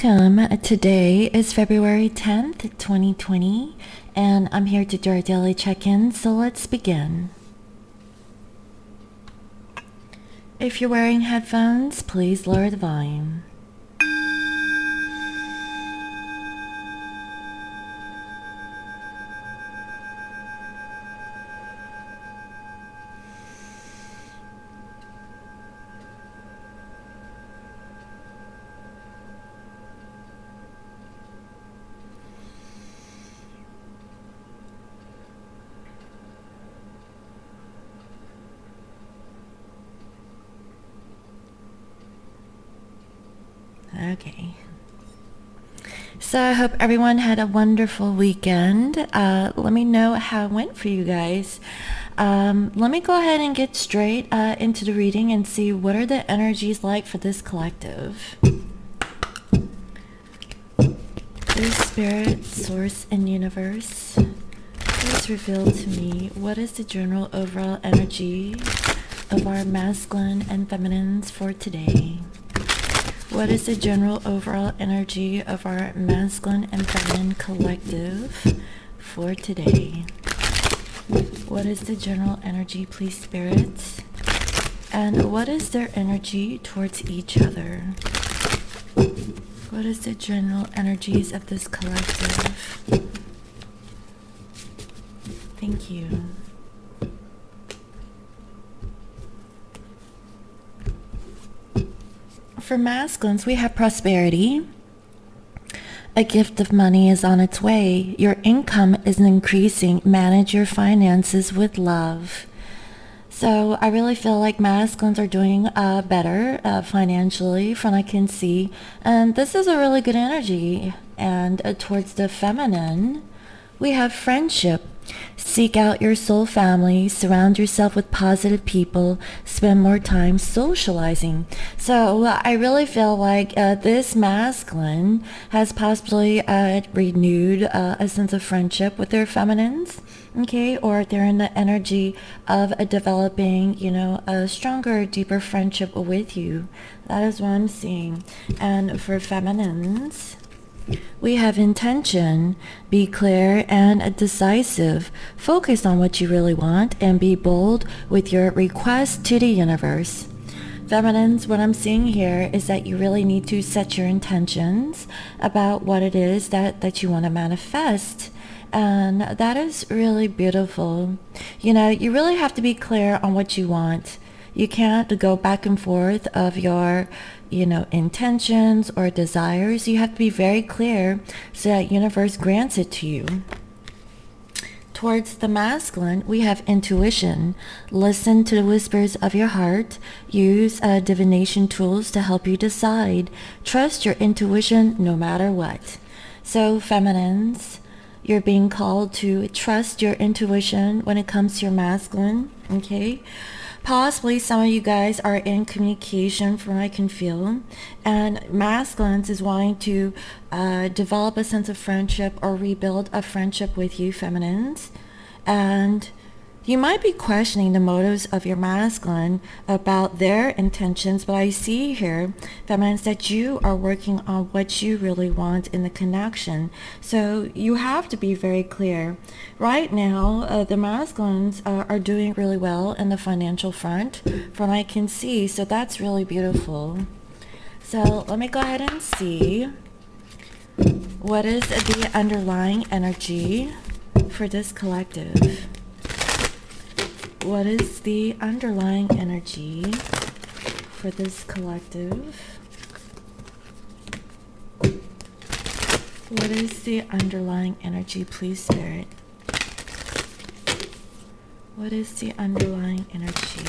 welcome. Today is February 10th, 2020, and I'm here to do our daily check-in, so let's begin. If you're wearing headphones, please lower the volume. Okay. So I hope everyone had a wonderful weekend. Let me know how it went for you guys. Let me go ahead and get straight into the reading and see what are the energies like for this collective. Dear Spirit, Source, and Universe, please reveal to me what is the general overall energy of our masculine and feminines for today. What is the general overall energy of our masculine and feminine collective for today? What is the general energy, please, spirits? And what is their energy towards each other? What is the general energies of this collective? Thank you. For masculines, we have prosperity. A gift of money is on its way. Your income is increasing. Manage your finances with love. So I really feel like masculines are doing better financially from what I can see. And this is a really good energy. And towards the feminine, we have friendship. Seek out your soul family, surround yourself with positive people, spend more time socializing. So I really feel like this masculine has possibly renewed a sense of friendship with their feminines, okay, or they're in the energy of developing, a stronger, deeper friendship with you. That is what I'm seeing. And for feminines, we have intention. Be clear and decisive. Focus on what you really want and be bold with your request to the universe. Feminines, what I'm seeing here is that you really need to set your intentions about what it is that you want to manifest. And that is really beautiful. You really have to be clear on what you want. You can't go back and forth of your intentions or desires. You have to be very clear so that universe grants it to you. Towards the masculine, we have intuition. Listen to the whispers of your heart. Use divination tools to help you decide. Trust your intuition no matter what. So feminines, you're being called to trust your intuition when it comes to your masculine, okay? Possibly some of you guys are in communication from what I can feel, and masculines is wanting to develop a sense of friendship or rebuild a friendship with you feminines. And you might be questioning the motives of your masculine about their intentions, but I see here, feminines, that you are working on what you really want in the connection. So you have to be very clear. Right now, the masculines are doing really well in the financial front, from what I can see, so that's really beautiful. So let me go ahead and see what is the underlying energy for this collective. What is the underlying energy for this collective? What is the underlying energy, please, Spirit? What is the underlying energy?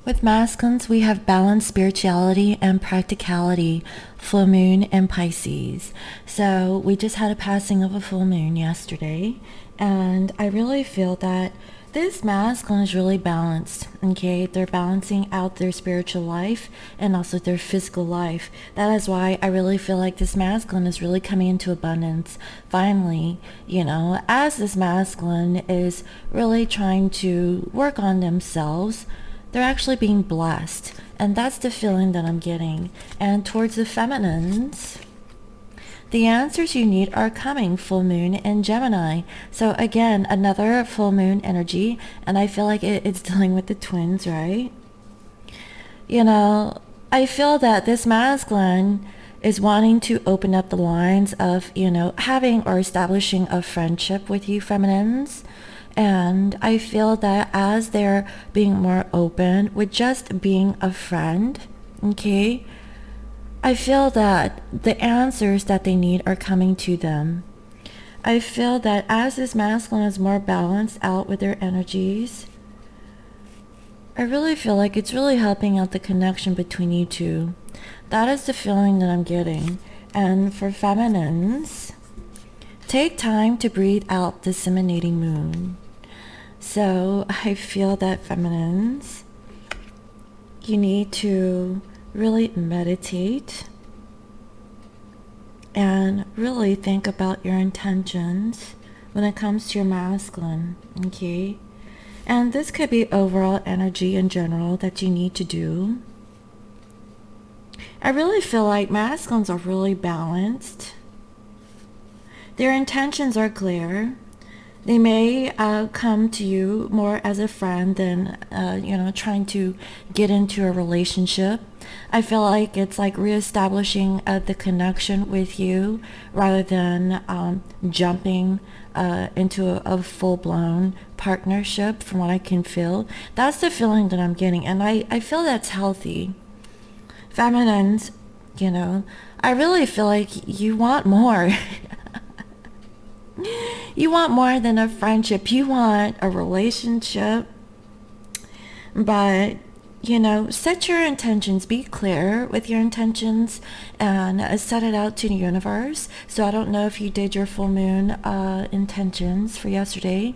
With masculines, we have balanced spirituality and practicality, full moon and Pisces. So we just had a passing of a full moon yesterday, and I really feel that This masculine is really balanced, okay? They're balancing out their spiritual life and also their physical life. That is why I really feel like this masculine is really coming into abundance. Finally, as this masculine is really trying to work on themselves, they're actually being blessed. And that's the feeling that I'm getting. And towards the feminines, the answers you need are coming, full moon in Gemini. So again, another full moon energy, and I feel like it's dealing with the twins, right? I feel that this masculine is wanting to open up the lines of, having or establishing a friendship with you feminines. And I feel that as they're being more open with just being a friend, okay, I feel that the answers that they need are coming to them. I feel that as this masculine is more balanced out with their energies, I really feel like it's really helping out the connection between you two. That is the feeling that I'm getting. And for feminines, take time to breathe out this emanating moon. So I feel that feminines, you need to really meditate and really think about your intentions when it comes to your masculine, okay? And this could be overall energy in general that you need to do. I really feel like masculines are really balanced. Their intentions are clear. They may come to you more as a friend than, trying to get into a relationship. I feel like it's like reestablishing the connection with you rather than jumping into a full-blown partnership from what I can feel. That's the feeling that I'm getting, and I feel that's healthy. Feminines, I really feel like you want more. You want more than a friendship. You want a relationship. But, set your intentions. Be clear with your intentions and set it out to the universe. So I don't know if you did your full moon intentions for yesterday.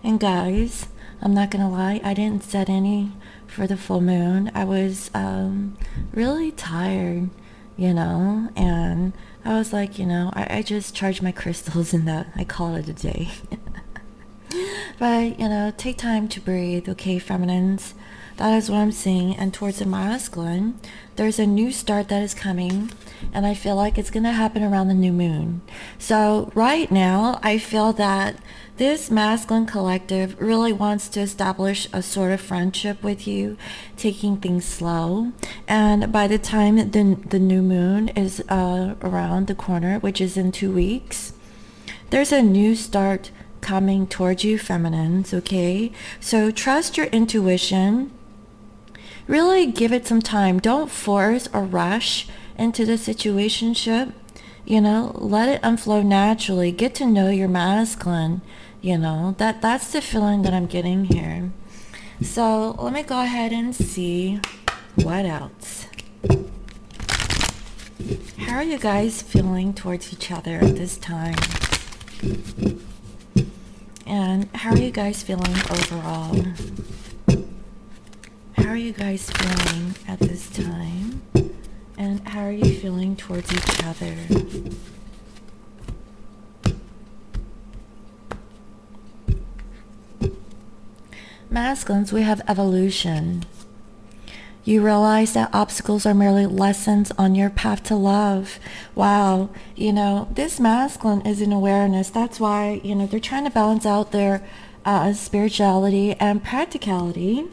And guys, I'm not going to lie. I didn't set any for the full moon. I was really tired, and I was like, I just charge my crystals and I call it a day. But, take time to breathe, okay, feminines? That is what I'm seeing. And towards the masculine, there's a new start that is coming, and I feel like it's going to happen around the new moon. So right now, I feel that this masculine collective really wants to establish a sort of friendship with you, taking things slow. And by the time the new moon is around the corner, which is in 2 weeks, there's a new start coming towards you, feminines, okay? So trust your intuition. Really give it some time. Don't force or rush into the situationship. Let it unflow naturally. Get to know your masculine. That's the feeling that I'm getting here. So let me go ahead and see what else. How are you guys feeling towards each other at this time? And how are you guys feeling overall? How are you guys feeling at this time? And how are you feeling towards each other? Masculines, we have evolution. You realize that obstacles are merely lessons on your path to love. Wow, this masculine is in awareness. That's why, they're trying to balance out their spirituality and practicality.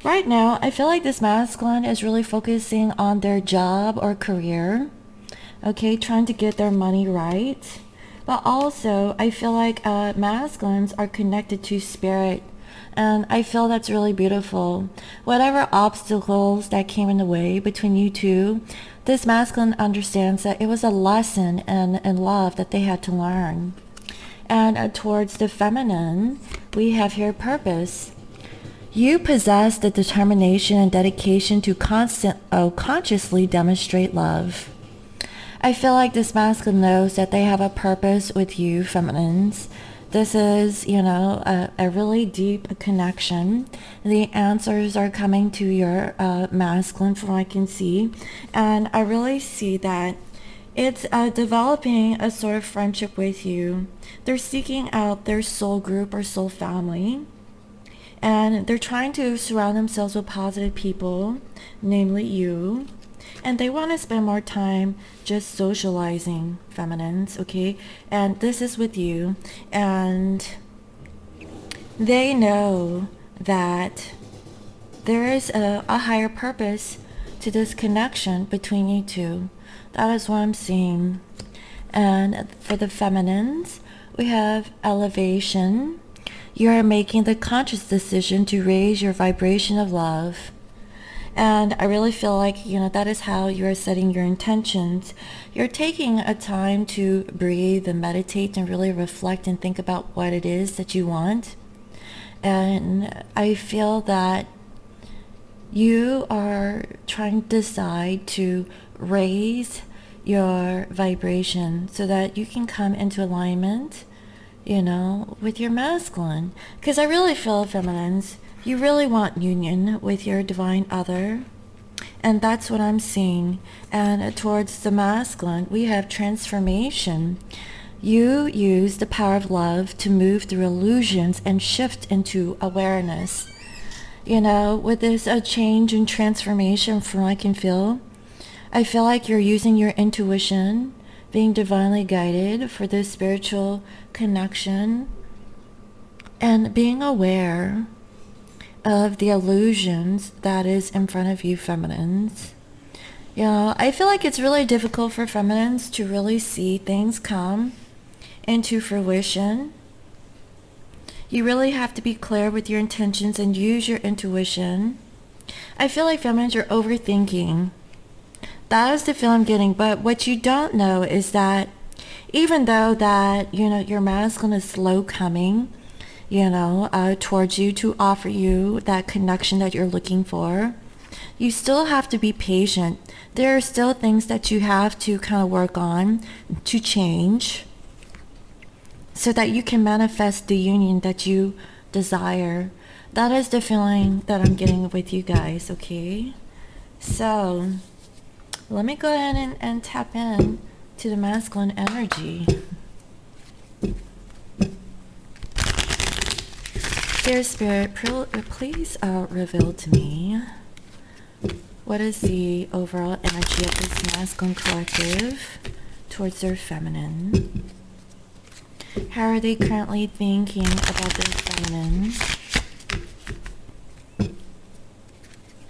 Right now, I feel like this masculine is really focusing on their job or career, okay, trying to get their money right. But also, I feel like masculines are connected to spirit. And I feel that's really beautiful. Whatever obstacles that came in the way between you two, this masculine understands that it was a lesson and love that they had to learn. And towards the feminine, we have here purpose. You possess the determination and dedication to consciously demonstrate love. I feel like this masculine knows that they have a purpose with you, feminines. This is, a really deep connection. The answers are coming to your masculine from what I can see. And I really see that it's developing a sort of friendship with you. They're seeking out their soul group or soul family. And they're trying to surround themselves with positive people, namely you. And they want to spend more time just socializing, feminines, okay? And this is with you. And they know that there is a higher purpose to this connection between you two. That is what I'm seeing. And for the feminines, we have elevation. You are making the conscious decision to raise your vibration of love. And I really feel like, that is how you are setting your intentions. You're taking a time to breathe and meditate and really reflect and think about what it is that you want. And I feel that you are trying to decide to raise your vibration so that you can come into alignment, with your masculine. Because I really feel, feminines, you really want union with your divine other. And that's what I'm seeing. And towards the masculine, we have transformation. You use the power of love to move through illusions and shift into awareness. With this change and transformation from what I can feel, I feel like you're using your intuition, being divinely guided for this spiritual connection, and being aware of the illusions that is in front of you, feminines. I feel like it's really difficult for feminines to really see things come into fruition. You really have to be clear with your intentions and use your intuition. I feel like feminines are overthinking. That is the feel I'm getting. But what you don't know is that even though that, your masculine is slow coming, towards you to offer you that connection that you're looking for, you still have to be patient. There are still things that you have to kind of work on to change so that you can manifest the union that you desire. That is the feeling that I'm getting with you guys, okay? So let me go ahead and tap in to the masculine energy. Dear Spirit, please reveal to me what is the overall energy of this masculine collective towards their feminine. How are they currently thinking about their feminine?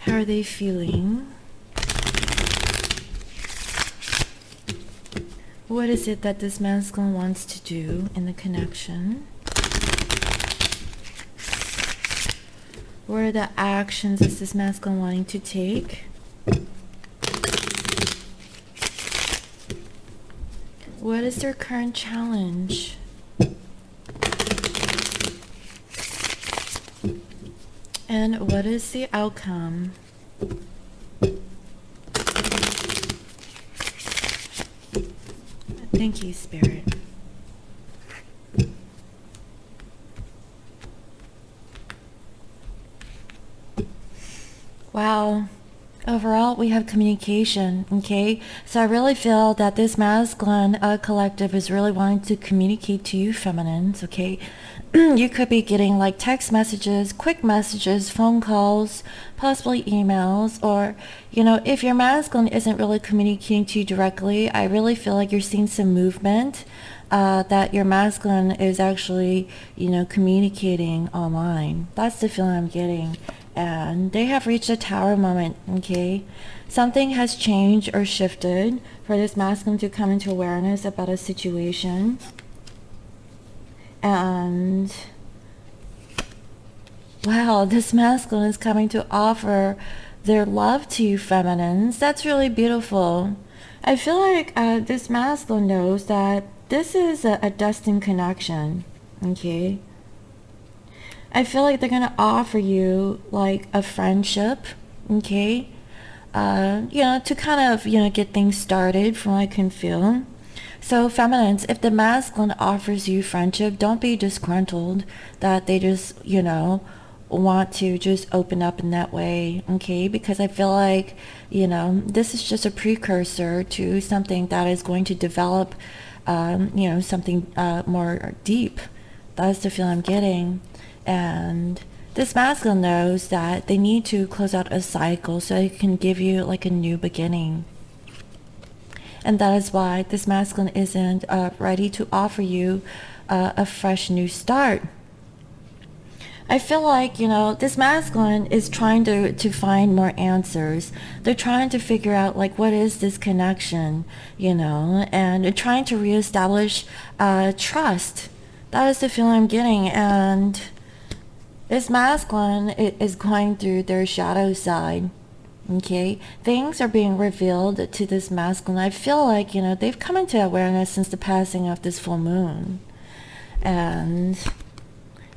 How are they feeling? What is it that this masculine wants to do in the connection? What are the actions is this masculine wanting to take? What is their current challenge? And what is the outcome? Thank you, Spirit. Wow. Overall, we have communication, okay? So I really feel that this masculine collective is really wanting to communicate to you feminines, okay? You could be getting like text messages, quick messages, phone calls, possibly emails, or, if your masculine isn't really communicating to you directly, I really feel like you're seeing some movement that your masculine is actually, communicating online. That's the feeling I'm getting. And they have reached a tower moment, okay? Something has changed or shifted for this masculine to come into awareness about a situation. And wow, this masculine is coming to offer their love to you feminines. That's really beautiful. I feel like this masculine knows that this is a destined connection, okay? I feel like they're going to offer you like a friendship, okay? To kind of, get things started from what I can feel. So feminines, if the masculine offers you friendship, don't be disgruntled that they just, want to just open up in that way, okay? Because I feel like, this is just a precursor to something that is going to develop, something more deep. That's the feeling I'm getting. And this masculine knows that they need to close out a cycle so it can give you like a new beginning. And that is why this masculine isn't ready to offer you a fresh new start. I feel like, this masculine is trying to find more answers. They're trying to figure out, like, what is this connection, and trying to reestablish trust. That is the feeling I'm getting. And this masculine is going through their shadow side. Okay, things are being revealed to this masculine. I feel like, they've come into awareness since the passing of this full moon. And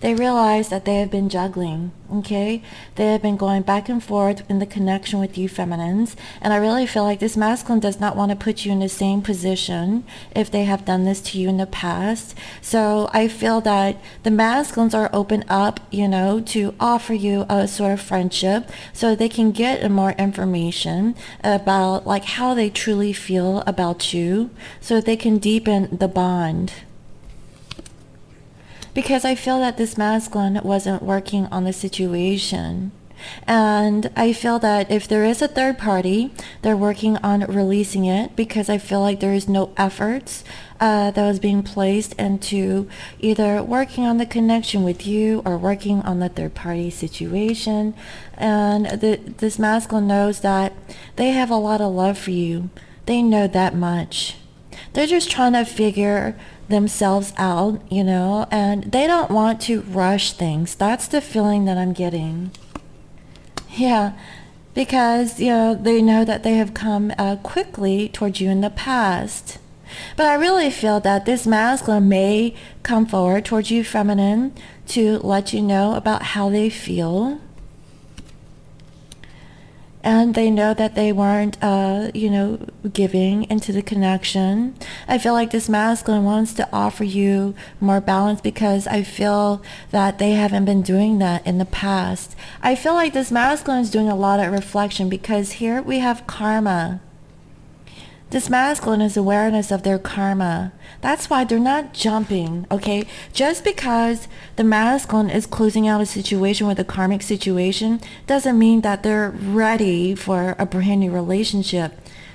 they realize that they have been juggling, okay? They have been going back and forth in the connection with you feminines. And I really feel like this masculine does not want to put you in the same position if they have done this to you in the past. So I feel that the masculines are open up, to offer you a sort of friendship so they can get more information about like how they truly feel about you so they can deepen the bond. Because I feel that this masculine wasn't working on the situation. And I feel that if there is a third party, they're working on releasing it, because I feel like there is no efforts that was being placed into either working on the connection with you or working on the third party situation. And this masculine knows that they have a lot of love for you. They know that much. They're just trying to figure themselves out, and they don't want to rush things. That's the feeling that I'm getting. Yeah, because, they know that they have come quickly towards you in the past. But I really feel that this masculine may come forward towards you feminine to let you know about how they feel. And they know that they weren't, giving into the connection. I feel like this masculine wants to offer you more balance because I feel that they haven't been doing that in the past. I feel like this masculine is doing a lot of reflection because here we have karma. This masculine is awareness of their karma. That's why they're not jumping, okay? Just because the masculine is closing out a situation with a karmic situation doesn't mean that they're ready for a brand new relationship.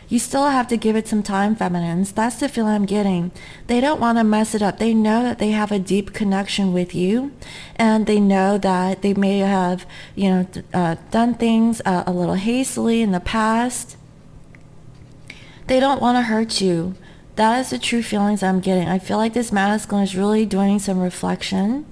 You still have to give it some time, feminines. That's the feeling I'm getting. They don't want to mess it up. They know that they have a deep connection with you, and they know that they may have, done things a little hastily in the past. They don't want to hurt you. That is the true feelings I'm getting. I feel like this masculine is really doing some reflection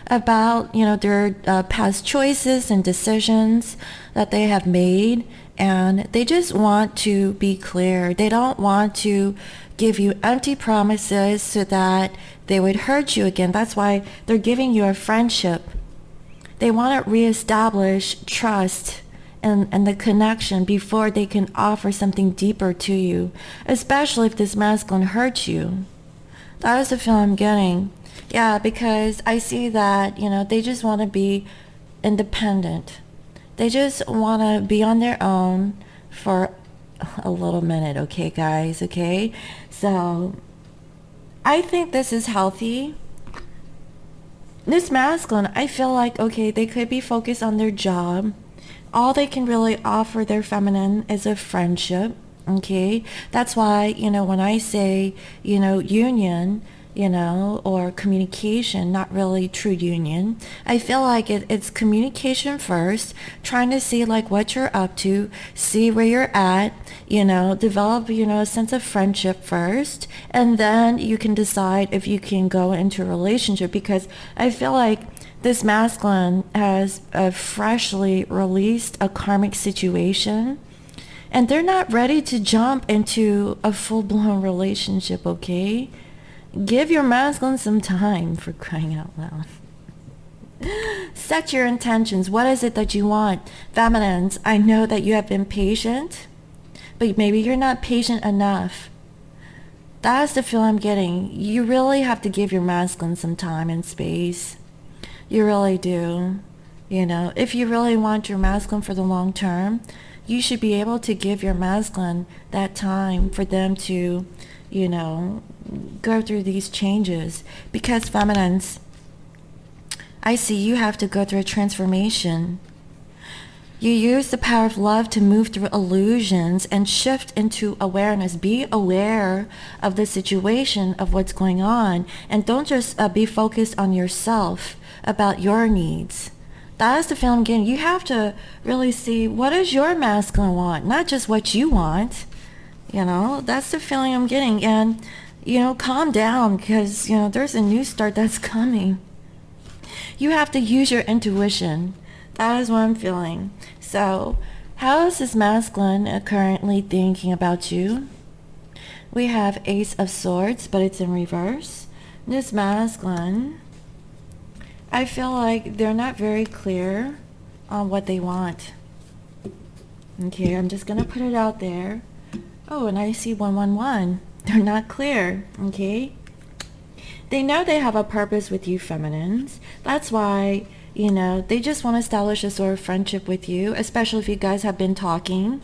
about, their past choices and decisions that they have made. And they just want to be clear. They don't want to give you empty promises so that they would hurt you again. That's why they're giving you a friendship. They want to reestablish trust and the connection before they can offer something deeper to you, especially if this masculine hurts you. That is the feeling I'm getting. Yeah, because I see that, they just want to be independent. They just want to be on their own for a little minute, okay, guys, okay? So I think this is healthy. This masculine, I feel like, okay, they could be focused on their job. All they can really offer their feminine is a friendship, okay? That's why, when I say, union, or communication, not really true union, I feel like it's communication first, trying to see like what you're up to, see where you're at, develop, a sense of friendship first, and then you can decide if you can go into a relationship, because I feel like this masculine has freshly released a karmic situation, and they're not ready to jump into a full-blown relationship, okay? Give your masculine some time, for crying out loud. Set your intentions. What is it that you want? Feminines, I know that you have been patient, but maybe you're not patient enough. That's the feel I'm getting. You really have to give your masculine some time and space. You really do. You know, if you really want your masculine for the long term, you should be able to give your masculine that time for them to, you know, go through these changes. Because feminines, I see you have to go through a transformation. You use the power of love to move through illusions and shift into awareness. Be aware of the situation, of what's going on, and don't just be focused on yourself, about your needs. That is the feeling I'm getting. You have to really see, what does your masculine want, not just what you want. You know, that's the feeling I'm getting. And, you know, calm down, because, you know, there's a new start that's coming. You have to use your intuition. That is what I'm feeling. So, how is this masculine currently thinking about you? We have Ace of Swords, but it's in reverse. This masculine, I feel like they're not very clear on what they want. Okay, I'm just going to put it out there. Oh, and I see 111. They're not clear, okay? They know they have a purpose with you, feminines. That's why, you know, they just want to establish a sort of friendship with you, especially if you guys have been talking.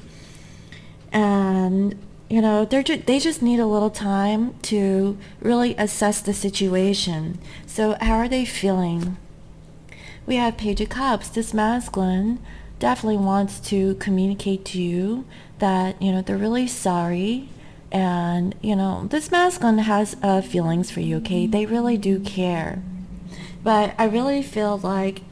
And, you know, they just need a little time to really assess the situation. So how are they feeling? We have Page of Cups. This masculine definitely wants to communicate to you that, you know, they're really sorry. And, you know, this masculine has feelings for you, okay? They really do care. But I really feel like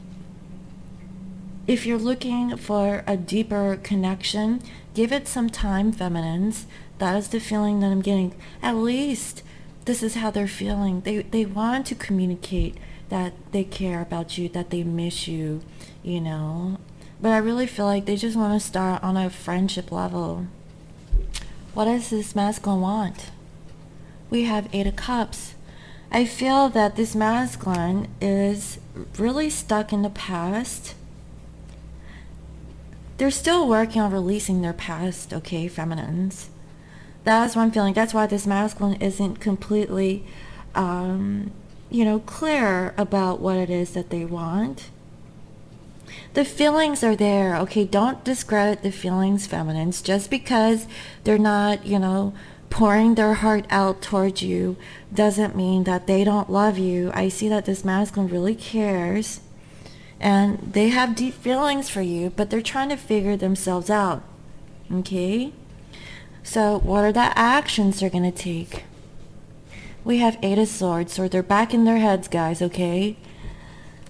if you're looking for a deeper connection, give it some time, feminines. That is the feeling that I'm getting. At least this is how they're feeling. They want to communicate that they care about you, that they miss you, you know. But I really feel like they just want to start on a friendship level. What does this masculine want? We have Eight of Cups. I feel that this masculine is really stuck in the past. They're still working on releasing their past, okay, feminines? That's what I'm feeling. That's why this masculine isn't completely, you know, clear about what it is that they want. The feelings are there, okay? Don't discredit the feelings, feminines. Just because they're not, you know, pouring their heart out towards you doesn't mean that they don't love you. I see that this masculine really cares. And they have deep feelings for you, but they're trying to figure themselves out, okay? So what are the actions they're going to take? We have Eight of Swords, so they're back in their heads, guys, okay?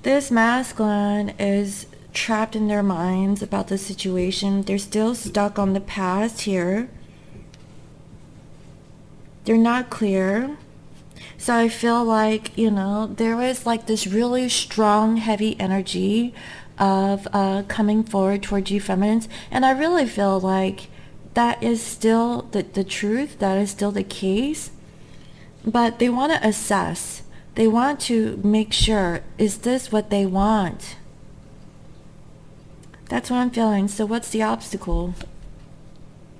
This masculine is trapped in their minds about the situation. They're still stuck on the past here. They're not clear. So I feel like, you know, there is like this really strong, heavy energy of coming forward towards you, feminines. And I really feel like that is still the truth. That is still the case. But they want to assess. They want to make sure, is this what they want? That's what I'm feeling. So what's the obstacle?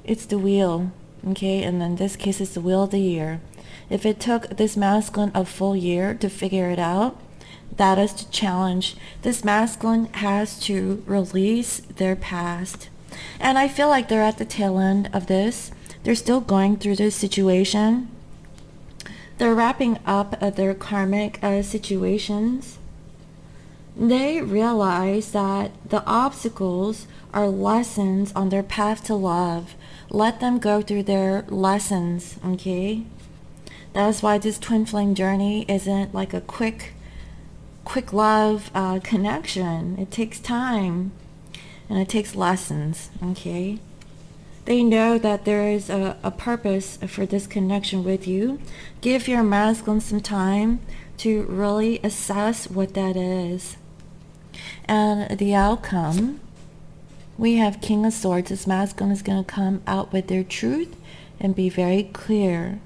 It's the wheel, okay? And in this case, it's the wheel of the year. If it took this masculine a full year to figure it out, that is the challenge. This masculine has to release their past. And I feel like they're at the tail end of this. They're still going through this situation. They're wrapping up their karmic situations. They realize that the obstacles are lessons on their path to love. Let them go through their lessons, okay? That's why this twin flame journey isn't like a quick love connection. It takes time and it takes lessons, okay? They know that there is a purpose for this connection with you. Give your masculine some time to really assess what that is. And the outcome, we have King of Swords. This masculine is going to come out with their truth and be very clear.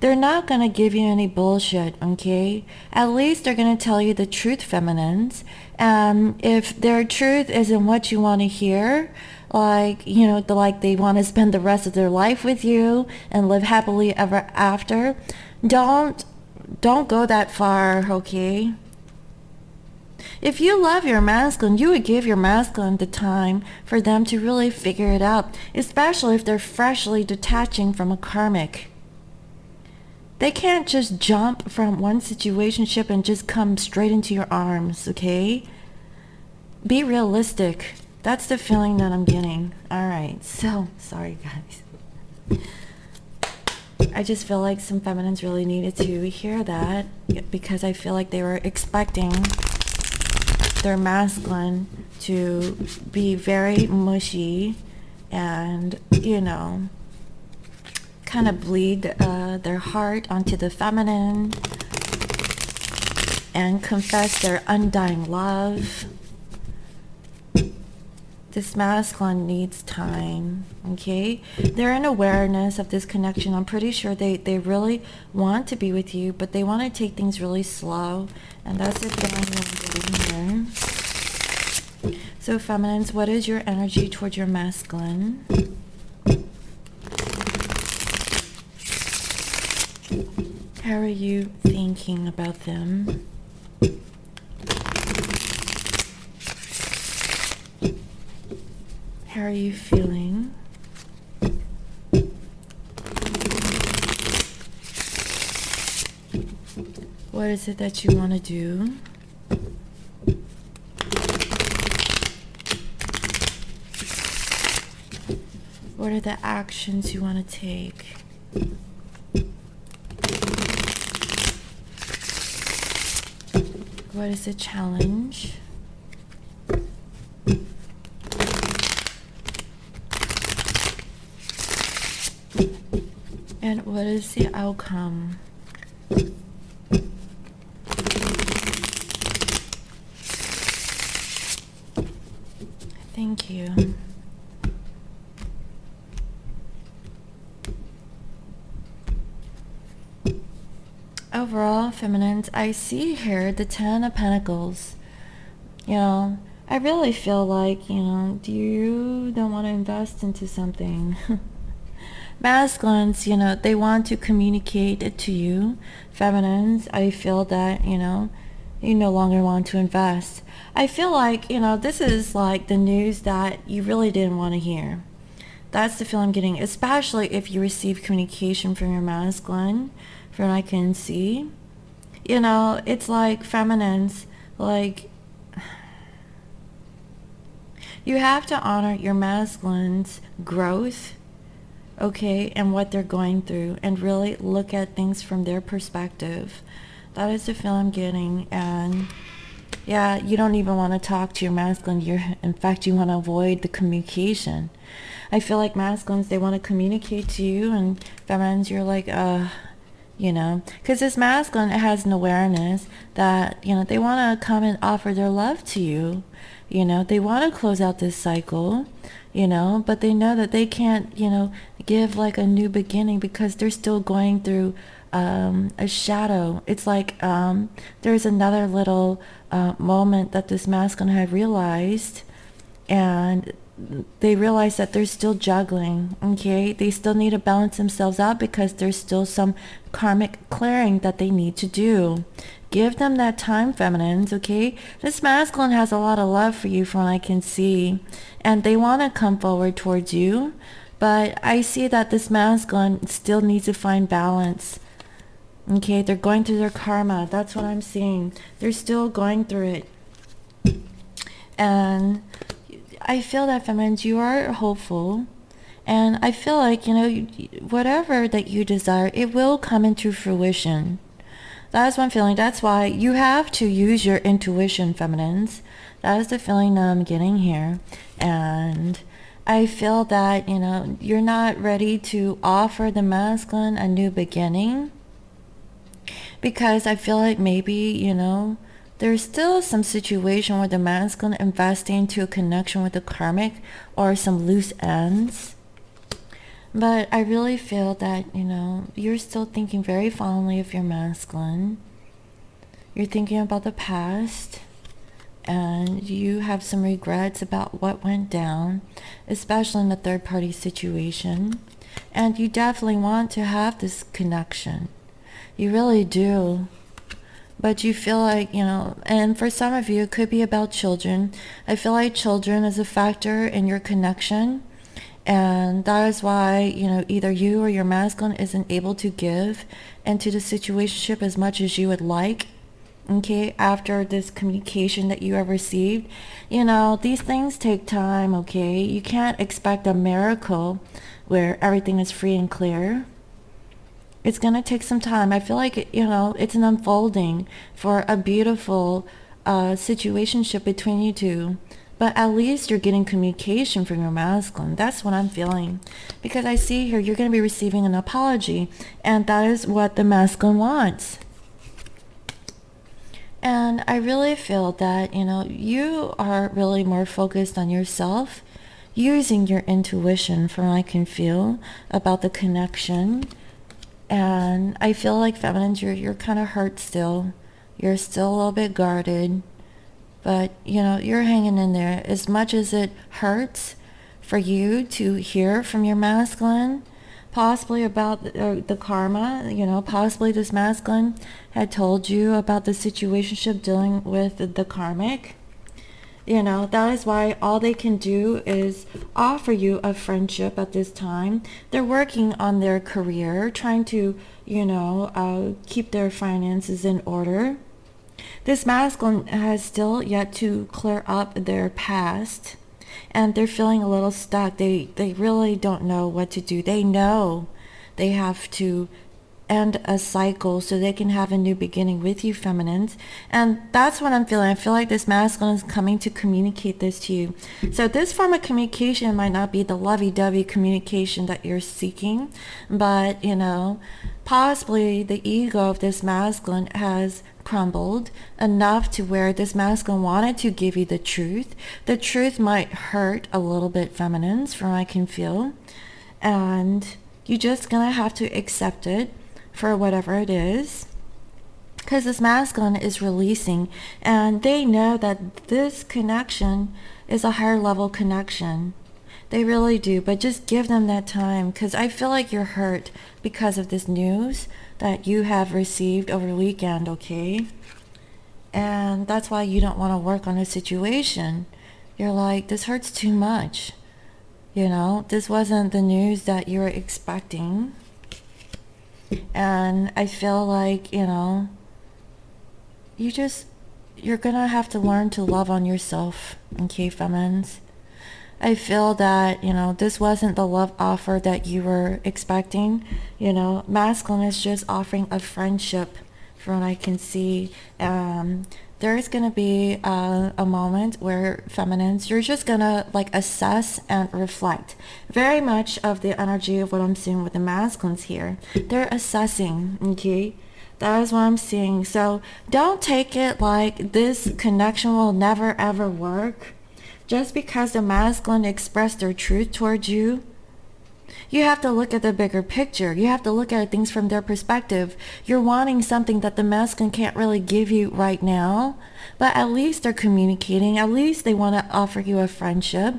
They're not going to give you any bullshit, okay? At least they're going to tell you the truth, feminines. If their truth isn't what you want to hear, like, like they want to spend the rest of their life with you and live happily ever after. Don't go that far, okay? If you love your masculine, you would give your masculine the time for them to really figure it out, especially if they're freshly detaching from a karmic. They can't just jump from one situationship and just come straight into your arms, okay? Be realistic. That's the feeling that I'm getting. All right, so sorry guys. I just feel like some feminines really needed to hear that, because I feel like they were expecting their masculine to be very mushy and, kind of bleed their heart onto the feminine and confess their undying love. This masculine needs time, okay? They're in awareness of this connection. I'm pretty sure they really want to be with you, but they want to take things really slow. And that's the feeling that I'm getting here. So feminines, what is your energy towards your masculine? How are you thinking about them? How are you feeling? What is it that you want to do? What are the actions you want to take? What is the challenge? And what is the outcome? Thank you. Overall, feminines, I see here the Ten of Pentacles. I really feel like, you don't want to invest into something. Masculines, they want to communicate it to you. Feminines, I feel that, you no longer want to invest. I feel like, this is like the news that you really didn't want to hear. That's the feel I'm getting, especially if you receive communication from your masculine, from what I can see. It's like feminines, like, you have to honor your masculine's growth, okay, and what they're going through, and really look at things from their perspective. That is the feel I'm getting. And yeah, you don't even want to talk to your masculine. In fact, you want to avoid the communication. I feel like masculines, they want to communicate to you, and feminines, you're like, because this masculine has an awareness that, they want to come and offer their love to you. They want to close out this cycle, but they know that they can't, give like a new beginning, because they're still going through a shadow. It's like there's another little moment that this masculine had realized, and they realize that they're still juggling, okay? They still need to balance themselves out, because there's still some karmic clearing that they need to do. Give them that time, feminines, okay? This masculine has a lot of love for you, from what I can see, and they want to come forward towards you, but I see that this masculine still needs to find balance, okay? They're going through their karma. That's what I'm seeing. They're still going through it. And I feel that, feminines, you are hopeful, and I feel like, whatever that you desire, it will come into fruition. That's what I'm feeling. That's why you have to use your intuition, feminines. That is the feeling that I'm getting here. And I feel that, you're not ready to offer the masculine a new beginning, because I feel like maybe, there's still some situation where the masculine investing into a connection with the karmic, or some loose ends. But I really feel that, you're still thinking very fondly of your masculine. You're thinking about the past, and you have some regrets about what went down, especially in the third party situation. And you definitely want to have this connection. You really do. But you feel like, and for some of you, it could be about children. I feel like children is a factor in your connection. And that is why, either you or your masculine isn't able to give into the situationship as much as you would like. Okay, after this communication that you have received, these things take time. Okay, you can't expect a miracle where everything is free and clear. It's going to take some time. I feel like, it's an unfolding for a beautiful situationship between you two. But at least you're getting communication from your masculine. That's what I'm feeling. Because I see here you're going to be receiving an apology. And that is what the masculine wants. And I really feel that, you are really more focused on yourself, using your intuition from what I can feel about the connection. And I feel like feminines, you're kind of hurt still. You're still a little bit guarded. But, you're hanging in there. As much as it hurts for you to hear from your masculine, possibly about the karma, possibly this masculine had told you about the situationship dealing with the karmic. That is why all they can do is offer you a friendship at this time. They're working on their career, trying to, keep their finances in order. This masculine has still yet to clear up their past, and they're feeling a little stuck. They really don't know what to do. They know they have to end a cycle so they can have a new beginning with you, feminines. And that's what I'm feeling. I feel like this masculine is coming to communicate this to you. So this form of communication might not be the lovey-dovey communication that you're seeking, but, possibly the ego of this masculine has crumbled enough to where this masculine wanted to give you the truth. The truth might hurt a little bit, feminines, from what I can feel. And you're just going to have to accept it for whatever it is, because this masculine is releasing, and they know that this connection is a higher level connection. They really do, but just give them that time, because I feel like you're hurt because of this news that you have received over the weekend, okay? And that's why you don't want to work on a situation. You're like, this hurts too much. This wasn't the news that you were expecting. And I feel like, you're gonna have to learn to love on yourself, okay, feminines? I feel that, this wasn't the love offer that you were expecting. Masculine is just offering a friendship from what I can see. There is going to be a moment where feminines, you're just going to assess and reflect. Very much of the energy of what I'm seeing with the masculines here. They're assessing, okay? That is what I'm seeing. So don't take it like this connection will never ever work. Just because the masculine expressed their truth towards you, you have to look at the bigger picture. You have to look at things from their perspective. You're wanting something that the masculine can't really give you right now, but at least they're communicating. At least they want to offer you a friendship.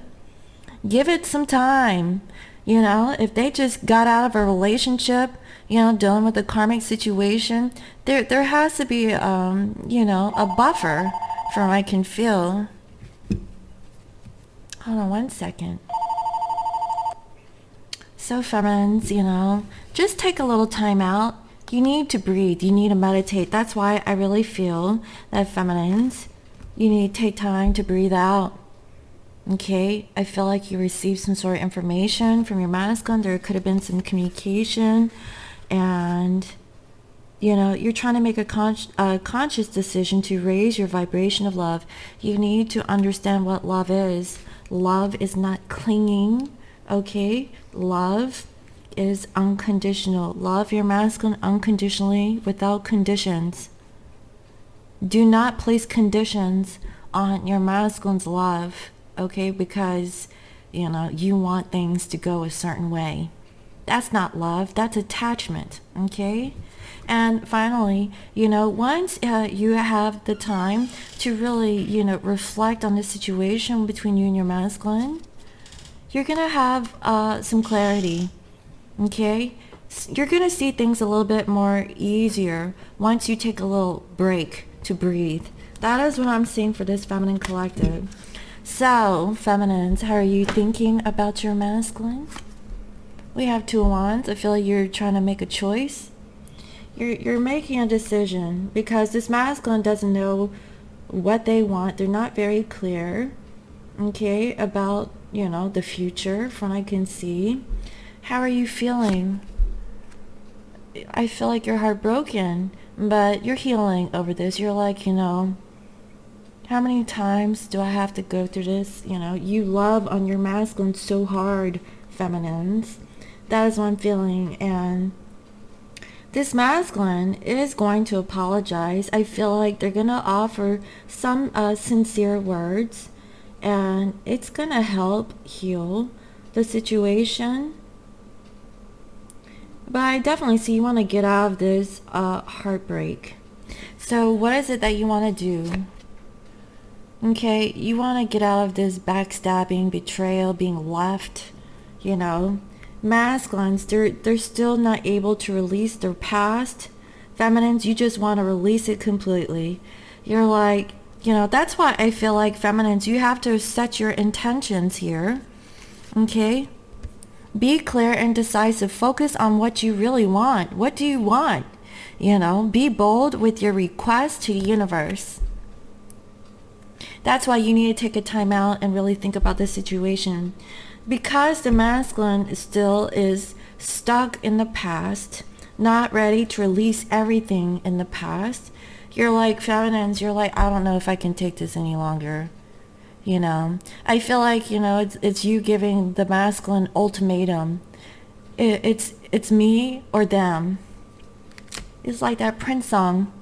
Give it some time. If they just got out of a relationship, dealing with a karmic situation, there has to be, a buffer from what I can feel. Hold on one second. So feminines, just take a little time out. You need to breathe. You need to meditate. That's why I really feel that feminines, you need to take time to breathe out. Okay? I feel like you received some sort of information from your masculine. There could have been some communication. And, you're trying to make a conscious decision to raise your vibration of love. You need to understand what love is. Love is not clinging, okay? Love is unconditional. Love your masculine unconditionally, without conditions. Do not place conditions on your masculine's love, okay? Because, you want things to go a certain way. That's not love, that's attachment, okay? And finally, once you have the time to really, reflect on the situation between you and your masculine, you're gonna have some clarity, okay? You're gonna see things a little bit more easier once you take a little break to breathe. That is what I'm seeing for this feminine collective. So, feminines, how are you thinking about your masculine? We have 2 of Wands. I feel like you're trying to make a choice. You're making a decision because this masculine doesn't know what they want. They're not very clear, okay, about, the future from what I can see. How are you feeling? I feel like you're heartbroken, but you're healing over this. You're like, how many times do I have to go through this? You love on your masculine so hard, feminines. That is what I'm feeling. And this masculine is going to apologize. I feel like they're going to offer some sincere words, and it's going to help heal the situation. But I definitely see you want to get out of this heartbreak. So what is it that you want to do? Okay, you want to get out of this backstabbing, betrayal, being left, Masculines, they're still not able to release their past. Feminines, you just want to release it completely. You're like, that's why I feel like feminines, you have to set your intentions here. Okay? Be clear and decisive. Focus on what you really want. What do you want? Be bold with your request to the universe. That's why you need to take a time out and really think about this situation. Because the masculine still is stuck in the past, not ready to release everything in the past, you're like, feminines, you're like, I don't know if I can take this any longer. I feel like, it's you giving the masculine ultimatum. It's me or them. It's like that Prince song.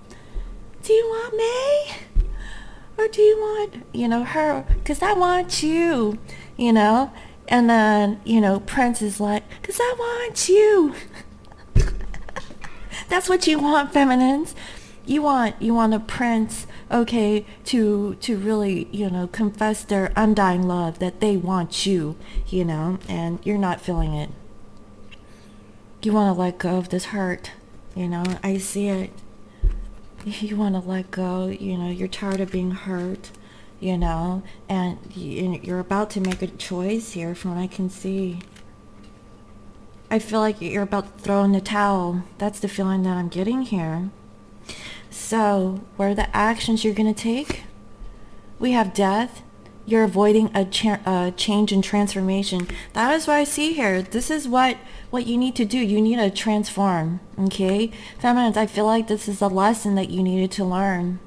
Do you want me? Or do you want, her? Because I want you, And then, Prince is like, because I want you. That's what you want, feminines. You want a prince, okay, to really, confess their undying love that they want you, and you're not feeling it. You want to let go of this hurt, I see it. You want to let go, you're tired of being hurt. And you're about to make a choice here from what I can see. I feel like you're about to throw in the towel. That's the feeling that I'm getting here. So, what are the actions you're going to take? We have death. You're avoiding a change and transformation. That is what I see here. This is what you need to do. You need to transform, okay? Feminines, I feel like this is a lesson that you needed to learn.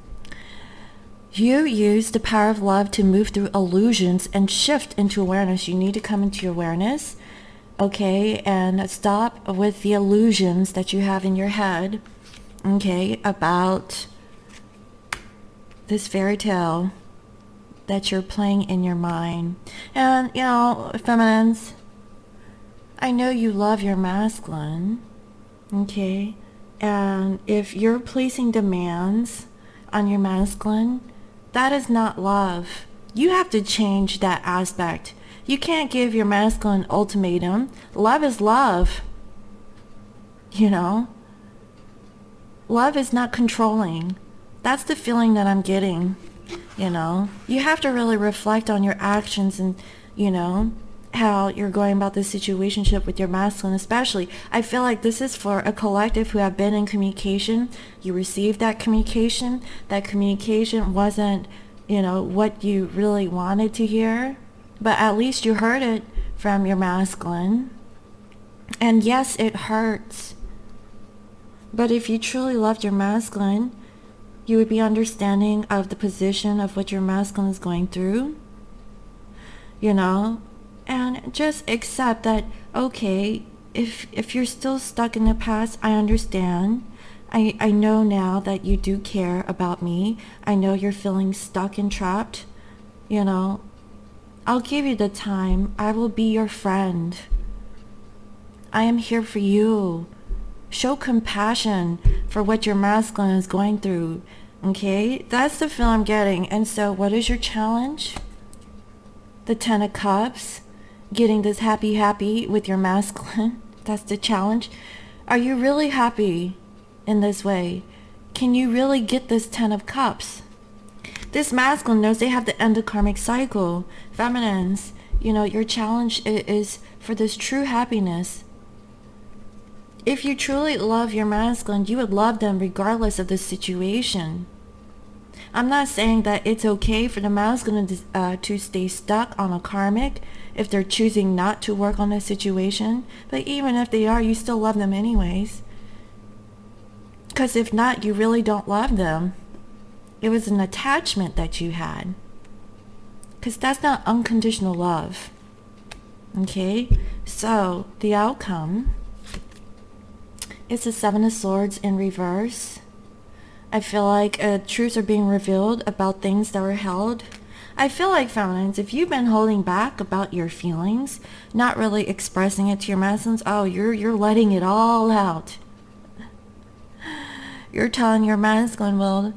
You use the power of love to move through illusions and shift into awareness. You need to come into your awareness, okay, and stop with the illusions that you have in your head, okay, about this fairy tale that you're playing in your mind. And, feminines, I know you love your masculine, okay, and if you're placing demands on your masculine, that is not love. You have to change that aspect. You can't give your masculine ultimatum. Love is love. Love is not controlling. That's the feeling that I'm getting. You have to really reflect on your actions and, how you're going about this situationship with your masculine especially. I feel like this is for a collective who have been in communication. You received that communication. That communication wasn't, what you really wanted to hear, but at least you heard it from your masculine. And yes, it hurts. But if you truly loved your masculine, you would be understanding of the position of what your masculine is going through, and just accept that, okay, if you're still stuck in the past, I understand. I know now that you do care about me. I know you're feeling stuck and trapped. I'll give you the time. I will be your friend. I am here for you. Show compassion for what your masculine is going through. Okay? That's the feel I'm getting. And so what is your challenge? The 10 of Cups. Getting this happy with your masculine. That's the challenge. Are you really happy in this way? Can you really get this 10 of Cups? This masculine knows they have to end the karmic cycle. Feminines, your challenge is for this true happiness. If you truly love your masculine, you would love them regardless of the situation. I'm not saying that it's okay for the masculine to stay stuck on a karmic if they're choosing not to work on a situation. But even if they are, you still love them anyways. Because if not, you really don't love them. It was an attachment that you had. Because that's not unconditional love. Okay? So, the outcome is the 7 of Swords in reverse. I feel like truths are being revealed about things that were held. I feel like, feminines, if you've been holding back about your feelings, not really expressing it to your masculines, you're letting it all out. You're telling your masculine, well,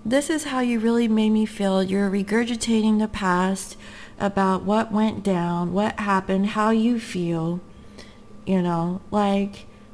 this is how you really made me feel. You're regurgitating the past about what went down, what happened, how you feel,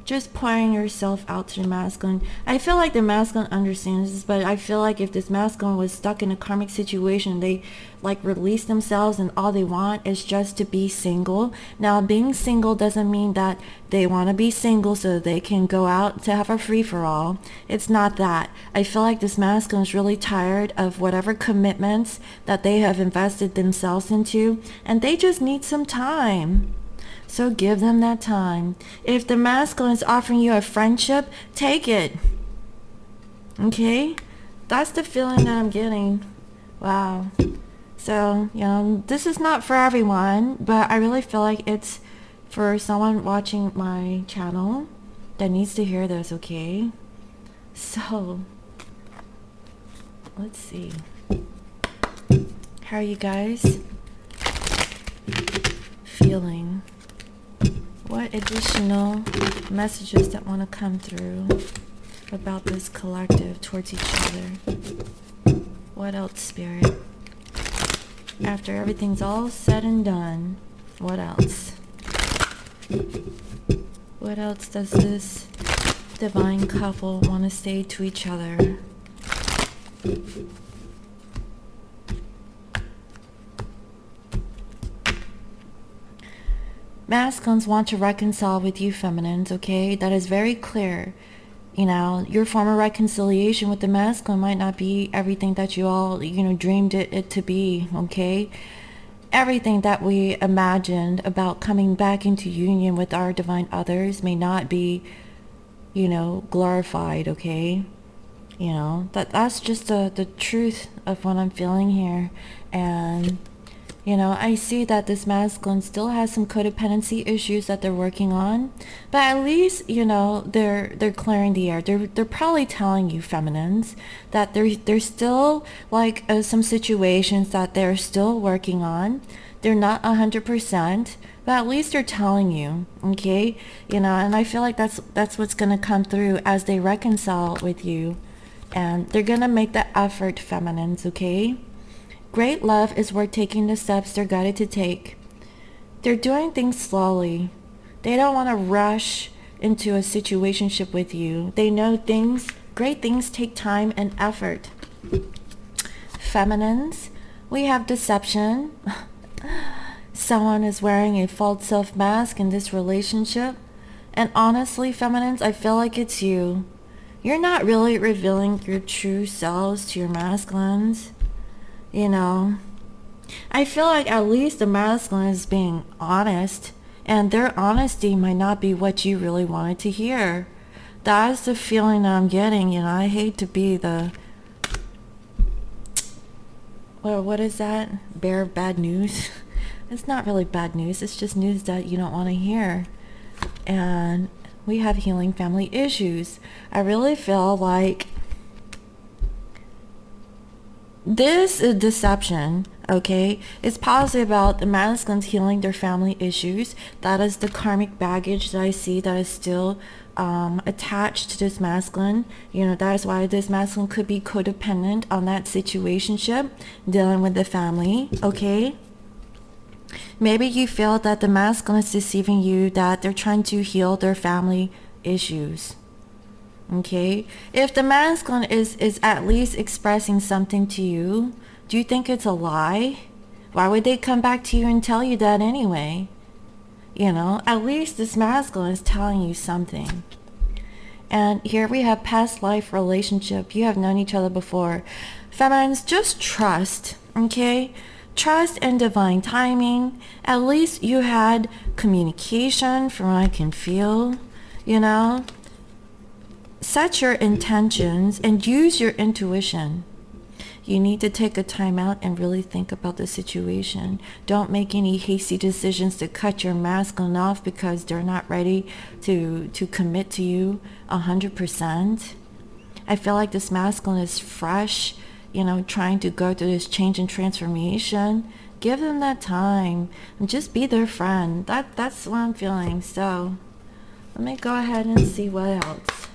just pouring yourself out to the masculine. I feel like the masculine understands this, but I feel like if this masculine was stuck in a karmic situation, they release themselves and all they want is just to be single. Now, being single doesn't mean that they want to be single so they can go out to have a free-for-all. It's not that. I feel like this masculine is really tired of whatever commitments that they have invested themselves into, and they just need some time. So give them that time. If the masculine is offering you a friendship, take it. Okay? That's the feeling that I'm getting. Wow. So, this is not for everyone, but I really feel like it's for someone watching my channel that needs to hear this, okay? So, let's see. How are you guys feeling? What additional messages that want to come through about this collective towards each other? What else, Spirit? After everything's all said and done, what else? What else does this divine couple want to say to each other? Masculines want to reconcile with you, feminines, okay? That is very clear. Your form of reconciliation with the masculine might not be everything that you all, dreamed it to be, okay? Everything that we imagined about coming back into union with our divine others may not be, glorified, okay? That's just the truth of what I'm feeling here. And I see that this masculine still has some codependency issues that they're working on, but at least, they're clearing the air. They're probably telling you, feminines, that there's still some situations that they're still working on. They're not 100%, but at least they're telling you, okay? And I feel like that's what's going to come through as they reconcile with you, and they're going to make the effort, feminines, okay? Great love is worth taking the steps they're guided to take. They're doing things slowly. They don't want to rush into a situationship with you. They know great things take time and effort. Feminines, we have deception. Someone is wearing a false self mask in this relationship. And honestly, feminines, I feel like it's you. You're not really revealing your true selves to your masculines. I feel like at least the masculine is being honest, and their honesty might not be what you really wanted to hear. That's the feeling that I'm getting. I hate to be the, what is that? Bearer of bad news? It's not really bad news. It's just news that you don't want to hear. And we have healing family issues. I really feel like this deception, Okay, it's possibly about the masculines healing their family issues. That is the karmic baggage that I see that is still attached to this masculine. That is why this masculine could be codependent on that situationship, dealing with the family. Okay, maybe you feel that the masculine is deceiving you, that they're trying to heal their family issues. Okay, if the masculine is at least expressing something to you, do you think it's a lie? Why would they come back to you and tell you that anyway? At least this masculine is telling you something. And here we have past life relationship. You have known each other before. Feminines, just trust, okay? Trust in divine timing. At least you had communication from what I can feel, Set your intentions and use your intuition. You need to take a time out and really think about the situation. Don't make any hasty decisions to cut your masculine off because they're not ready to commit to you 100%. I feel like this masculine is fresh, trying to go through this change and transformation. Give them that time and just be their friend. That's what I'm feeling. So let me go ahead and see what else.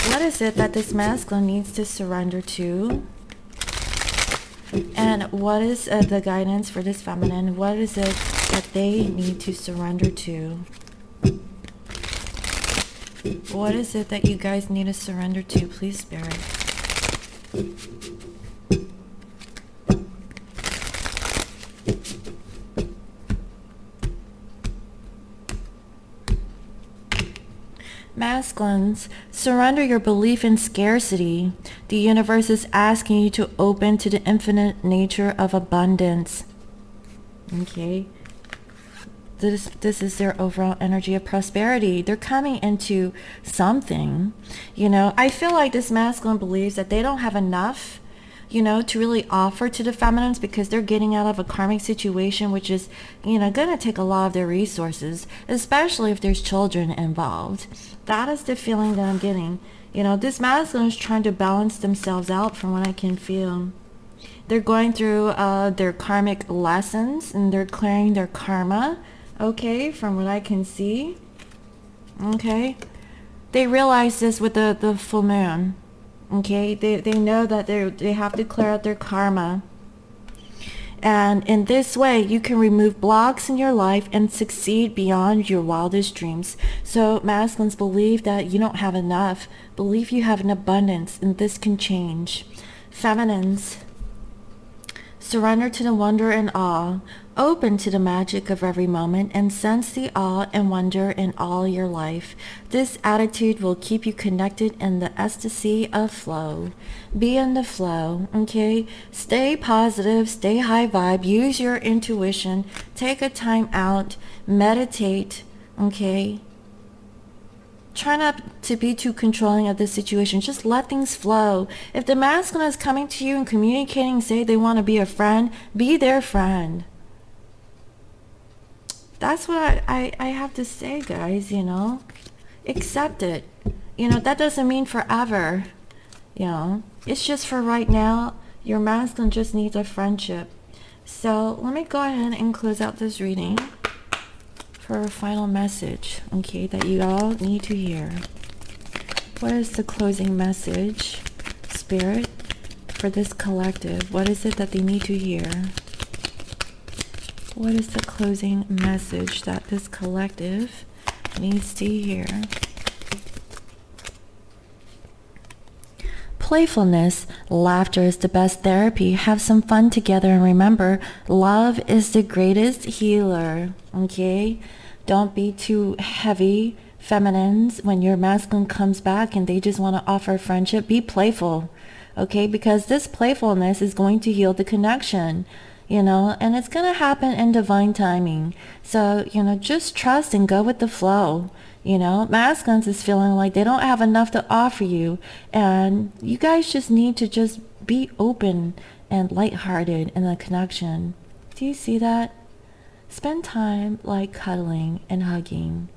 What is it that this masculine needs to surrender to? And what is the guidance for this feminine? What is it that they need to surrender to? What is it that you guys need to surrender to, please, Spirit? Masculines, surrender your belief in scarcity. The universe is asking you to open to the infinite nature of abundance. Okay. This is their overall energy of prosperity. They're coming into something. I feel like this masculine believes that they don't have enough, to really offer to the feminines because they're getting out of a karmic situation, which is, going to take a lot of their resources, especially if there's children involved. That is the feeling that I'm getting. This masculine is trying to balance themselves out from what I can feel. They're going through their karmic lessons and they're clearing their karma, okay, from what I can see. Okay. They realize this with the full moon. Okay, they know that they have to clear out their karma. And in this way, you can remove blocks in your life and succeed beyond your wildest dreams. So masculines, believe that you don't have enough. Believe you have an abundance, and this can change. Feminines, surrender to the wonder and awe. Open to the magic of every moment and sense the awe and wonder in all your life. This attitude will keep you connected in the ecstasy of flow. Be in the flow, okay? Stay positive, stay high vibe, use your intuition, take a time out, meditate, okay? Try not to be too controlling of the situation. Just let things flow. If the masculine is coming to you and communicating, say they want to be a friend, be their friend. That's what I have to say, guys, Accept it. That doesn't mean forever. It's just for right now. Your masculine just needs a friendship. So let me go ahead and close out this reading for a final message, okay, that you all need to hear. What is the closing message, Spirit, for this collective? What is it that they need to hear? What is the closing message that this collective needs to hear? Playfulness, laughter is the best therapy. Have some fun together and remember, love is the greatest healer, okay? Don't be too heavy, feminines. When your masculine comes back and they just want to offer friendship, be playful, okay? Because this playfulness is going to heal the connection. And it's going to happen in divine timing. So, just trust and go with the flow. Masculines is feeling like they don't have enough to offer you. And you guys just need to just be open and lighthearted in the connection. Do you see that? Spend time like cuddling and hugging.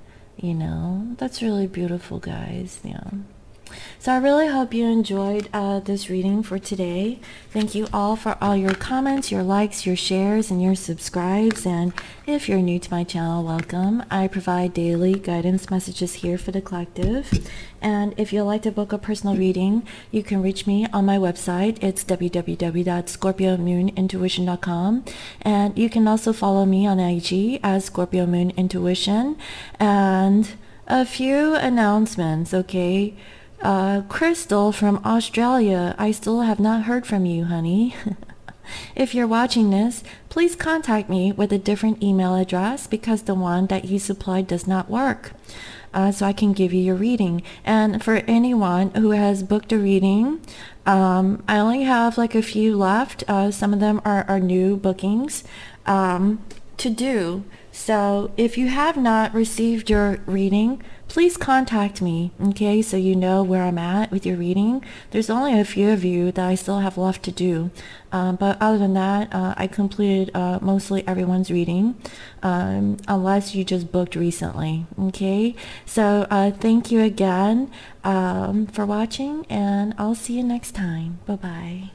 That's really beautiful, guys. So I really hope you enjoyed this reading for today. Thank you all for all your comments, your likes, your shares, and your subscribes. And if you're new to my channel, welcome. I provide daily guidance messages here for the collective. And if you'd like to book a personal reading, you can reach me on my website. It's www.scorpiomoonintuition.com. And you can also follow me on IG as Scorpio Moon Intuition. And a few announcements, okay? Crystal from Australia, I still have not heard from you, honey. If you're watching this, please contact me with a different email address because the one that you supplied does not work. So I can give you your reading. And for anyone who has booked a reading, I only have like a few left. Some of them are new bookings to do. So if you have not received your reading, please contact me, okay, so you know where I'm at with your reading. There's only a few of you that I still have left to do. But other than that, I completed mostly everyone's reading, unless you just booked recently, okay? So thank you again for watching, and I'll see you next time. Bye-bye.